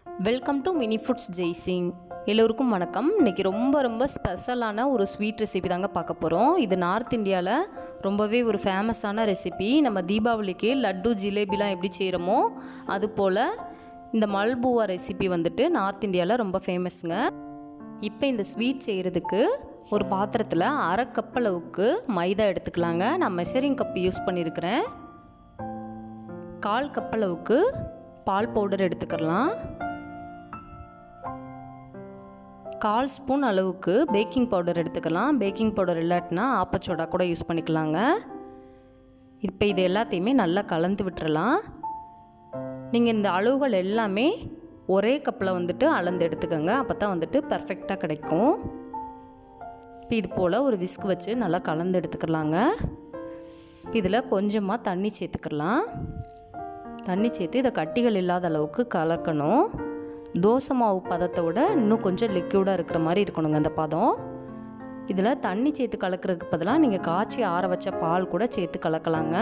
Welcome to mini foods Jaisingh. எல்லோருக்கும் வணக்கம். இன்றைக்கி ரொம்ப ஸ்பெஷலான ஒரு ஸ்வீட் ரெசிபி தாங்க பார்க்க போகிறோம். இது நார்த் இந்தியாவில் ரொம்பவே ஒரு ஃபேமஸான ரெசிபி. நம்ம தீபாவளிக்கு லட்டு ஜிலேபிலாம் எப்படி செய்கிறோமோ அதுபோல் இந்த மல்புவா ரெசிபி வந்துட்டு நார்த் இந்தியாவில் ரொம்ப ஃபேமஸுங்க. இப்போ இந்த ஸ்வீட் செய்கிறதுக்கு ஒரு பாத்திரத்தில் 1/2 கப் அளவுக்கு மைதா எடுத்துக்கலாங்க. நான் மெஷரிங் கப் யூஸ் பண்ணியிருக்கிறேன். 1/4 கப் அளவுக்கு பால் பவுடர் எடுத்துக்கலாம். 1/4 ஸ்பூன் அளவுக்கு பேக்கிங் பவுடர் எடுத்துக்கலாம். பேக்கிங் பவுடர் இல்லாட்டினா ஆப்பச்சோடா கூட யூஸ் பண்ணிக்கலாங்க. இப்போ இது எல்லாத்தையுமே நல்லா கலந்து விட்டுறலாம். நீங்கள் இந்த அளவுகள் எல்லாமே ஒரே கப்பில் வந்துட்டு அளந்து எடுத்துக்கோங்க. அப்போ தான் வந்துட்டு பர்ஃபெக்டாக கிடைக்கும். இப்போ இது போல் ஒரு விஸ்க் வச்சு நல்லா கலந்து எடுத்துக்கலாங்க. இதில் கொஞ்சமாக தண்ணி சேர்த்துக்கலாம். தண்ணி சேர்த்து இதை கட்டிகள் இல்லாத அளவுக்கு கலக்கணும். தோசை மாவு பதத்தை விட இன்னும் கொஞ்சம் லிக்யூடாக இருக்கிற மாதிரி இருக்கணுங்க இந்த பதம். இதில் தண்ணி சேர்த்து கலக்கிறதுக்கு பதிலாக நீங்கள் காய்ச்சி ஆற வச்ச பால் கூட சேர்த்து கலக்கலாங்க.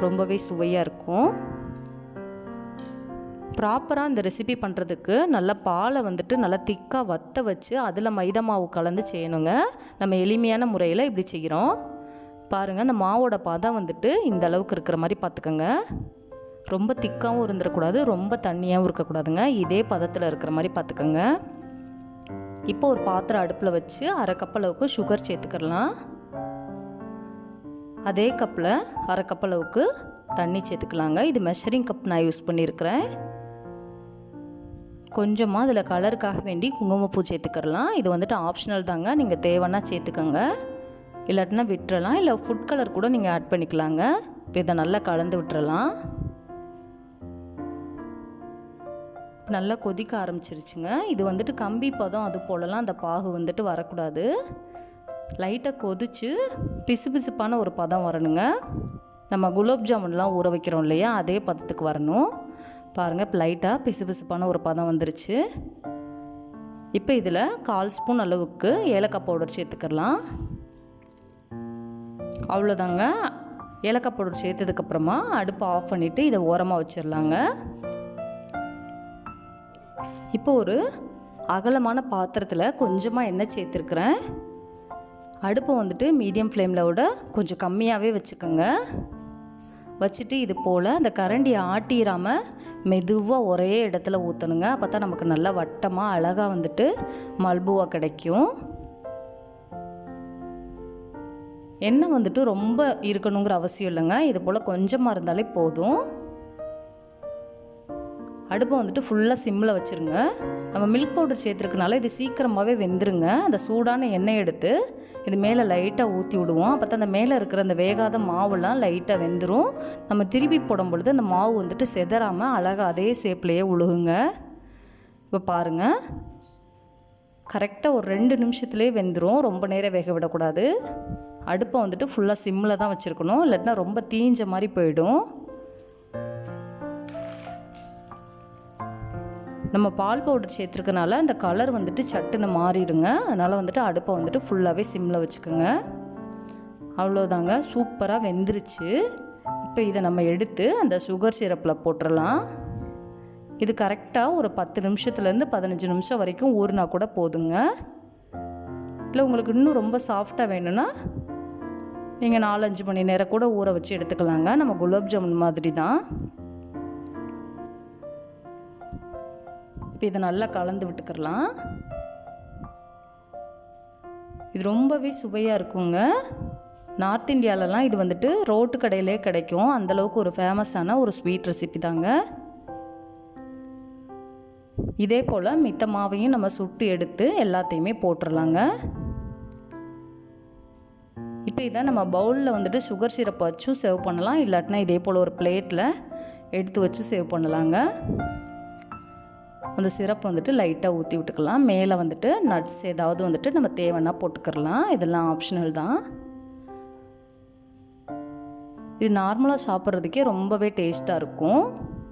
ரொம்பவே சுவையாக இருக்கும். ப்ராப்பராக இந்த ரெசிபி பண்ணுறதுக்கு நல்லா பாலை வந்துட்டு நல்லா திக்காக வற்ற வச்சு அதில் மைதா மாவு கலந்து செய்யணுங்க. நம்ம எளிமையான முறையில் இப்படி செய்கிறோம் பாருங்கள். அந்த மாவோட பதம் வந்துட்டு இந்த அளவுக்கு இருக்கிற மாதிரி பார்த்துக்கோங்க. ரொம்ப திக்காகவும் இருந்துடக்கூடாது, ரொம்ப தண்ணியாகவும் இருக்கக்கூடாதுங்க. இதே பதத்தில் இருக்கிற மாதிரி பார்த்துக்கோங்க. இப்போ ஒரு பாத்திரம் அடுப்பில் வச்சு 1/2 கப் அளவுக்கு சுகர் சேர்த்துக்கலாம். அதே கப்பில் 1/2 கப் அளவுக்கு தண்ணி சேர்த்துக்கலாங்க. இது மெஷரிங் கப் நான் யூஸ் பண்ணியிருக்கிறேன். கொஞ்சமாக அதில் கலருக்காக வேண்டி குங்குமப்பூ சேர்த்துக்கலாம். இது வந்துட்டு ஆப்ஷனல் தாங்க, நீங்கள் தேவைன்னா சேர்த்துக்கோங்க, இல்லாட்டினா விட்டுறலாம். இல்லை ஃபுட் கலர் கூட நீங்கள் ஆட் பண்ணிக்கலாங்க. இப்போ இதை நல்லா கலந்து விட்டுறலாம். நல்லா கொதிக்க ஆரம்பிச்சிருச்சுங்க. இது வந்துட்டு கம்பி பதம் அது போலலாம் அந்த பாகு வந்துட்டு வரக்கூடாது. லைட்டாக கொதித்து பிசுபிசுப்பான ஒரு பதம் வரணுங்க. நம்ம குலோப் ஜாமுன்லாம் ஊற வைக்கிறோம் இல்லையா, அதே பதத்துக்கு வரணும். பாருங்கள், இப்போ லைட்டாக பிசுபிசுப்பான ஒரு பதம் வந்துருச்சு. இப்போ இதில் 1/4 ஸ்பூன் அளவுக்கு ஏலக்காய் பவுடர் சேர்த்துக்கலாம். அவ்வளோதாங்க. ஏலக்காய் பவுடர் சேர்த்ததுக்கப்புறமா அடுப்பை ஆஃப் பண்ணிவிட்டு இதை ஓரமாக வச்சிடலாங்க. இப்போ ஒரு அகலமான பாத்திரத்தில் கொஞ்சமாக எண்ணெய் சேர்த்துருக்குறேன். அடுப்பை வந்துட்டு மீடியம் ஃப்ளேமில் விட கொஞ்சம் கம்மியாகவே வச்சுக்கோங்க. வச்சுட்டு இது போல் அந்த கரண்டியை ஆட்டிடாமல் மெதுவாக ஒரே இடத்துல ஊற்றணுங்க. அப்போ தான் நமக்கு நல்லா வட்டமாக அழகாக வந்துட்டு மல்புவா கிடைக்கும். எண்ணெய் வந்துட்டு ரொம்ப இருக்கணுங்கிற அவசியம் இல்லைங்க. இது போல் கொஞ்சமாக இருந்தாலே போதும். அடுப்பை வந்துட்டு ஃபுல்லாக சிம்மில் வச்சுருங்க. நம்ம மில்க் பவுடர் சேர்த்துருக்கனால இது சீக்கிரமாகவே வெந்துருங்க. அந்த சூடான எண்ணெய் எடுத்து இது மேலே லைட்டாக ஊற்றி விடுவோம். அப்போ தான் அந்த மேலே இருக்கிற அந்த வேகாத மாவுலாம் லைட்டாக வெந்துடும். நம்ம திருப்பி போடும் பொழுது அந்த மாவு வந்துட்டு செதறாமல் அழகாக அதே ஷேப்லேயே உழுகுங்க. இப்போ பாருங்கள், கரெக்டாக ஒரு 2 நிமிஷத்துலேயே வெந்துடும். ரொம்ப நேரம் வேக விடக்கூடாது. அடுப்பை வந்துட்டு ஃபுல்லாக சிம்மில் தான் வச்சுருக்கணும், இல்லாட்டினா ரொம்ப தீஞ்ச மாதிரி போயிடும். நம்ம பால் பவுடர் சேர்த்துருக்கனால அந்த கலர் வந்துட்டு சட்டுன்னு மாறிடுங்க. அதனால் வந்துட்டு அடுப்பை வந்துட்டு ஃபுல்லாகவே சிம்மில் வச்சுக்கோங்க. அவ்வளோதாங்க, சூப்பராக வெந்துருச்சு. இப்போ இதை நம்ம எடுத்து அந்த சுகர் சிரப்பில் போட்டுடலாம். இது கரெக்டாக ஒரு 10 நிமிஷத்துலேருந்து 15 நிமிஷம் வரைக்கும் ஊறினா கூட போதுங்க. இல்லை உங்களுக்கு இன்னும் ரொம்ப சாஃப்டாக வேணும்னா நீங்கள் 4-5 மணி நேரம் கூட ஊற வச்சு எடுத்துக்கலாங்க. நம்ம குலோப் ஜாமுன் மாதிரி தான். இப்போ இதை நல்லா கலந்து விட்டுக்கலாம். இது ரொம்பவே சுவையாக இருக்குங்க. நார்த் இந்தியாவிலலாம் இது வந்துட்டு ரோட்டு கடையிலே கிடைக்கும். அந்தளவுக்கு ஒரு ஃபேமஸான ஒரு ஸ்வீட் ரெசிபி தாங்க. இதே போல் மித்த மாவையும் நம்ம சுட்டு எடுத்து எல்லாத்தையுமே போட்டுடலாங்க. இப்போ இதை நம்ம பவுலில் வந்துட்டு சுகர் சிரப் வச்சும் சேவ் பண்ணலாம், இல்லாட்டினா இதே போல் ஒரு பிளேட்டில் எடுத்து வச்சு சேவ் பண்ணலாங்க. அந்த சிரப் வந்துட்டு லைட்டாக ஊற்றி விட்டுக்கலாம். மேலே வந்துட்டு நட்ஸ் ஏதாவது வந்துட்டு நம்ம தேவைன்னா போட்டுக்கிறலாம். இதெல்லாம் ஆப்ஷனல் தான். இது நார்மலாக சாப்பிட்றதுக்கே ரொம்பவே டேஸ்ட்டாக இருக்கும்,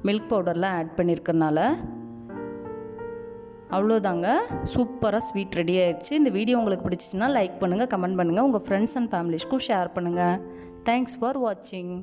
மில்க் பவுடர்லாம் ஆட் பண்ணியிருக்கறனால. அவ்வளோதாங்க, சூப்பராக ஸ்வீட் ரெடி ஆயிடுச்சு. இந்த வீடியோ உங்களுக்கு பிடிச்சிச்சின்னா லைக் பண்ணுங்கள், கமெண்ட் பண்ணுங்கள், உங்கள் ஃப்ரெண்ட்ஸ் அண்ட் ஃபேமிலிஸ்க்கும் ஷேர் பண்ணுங்கள். தேங்க்ஸ் ஃபார் வாட்சிங்.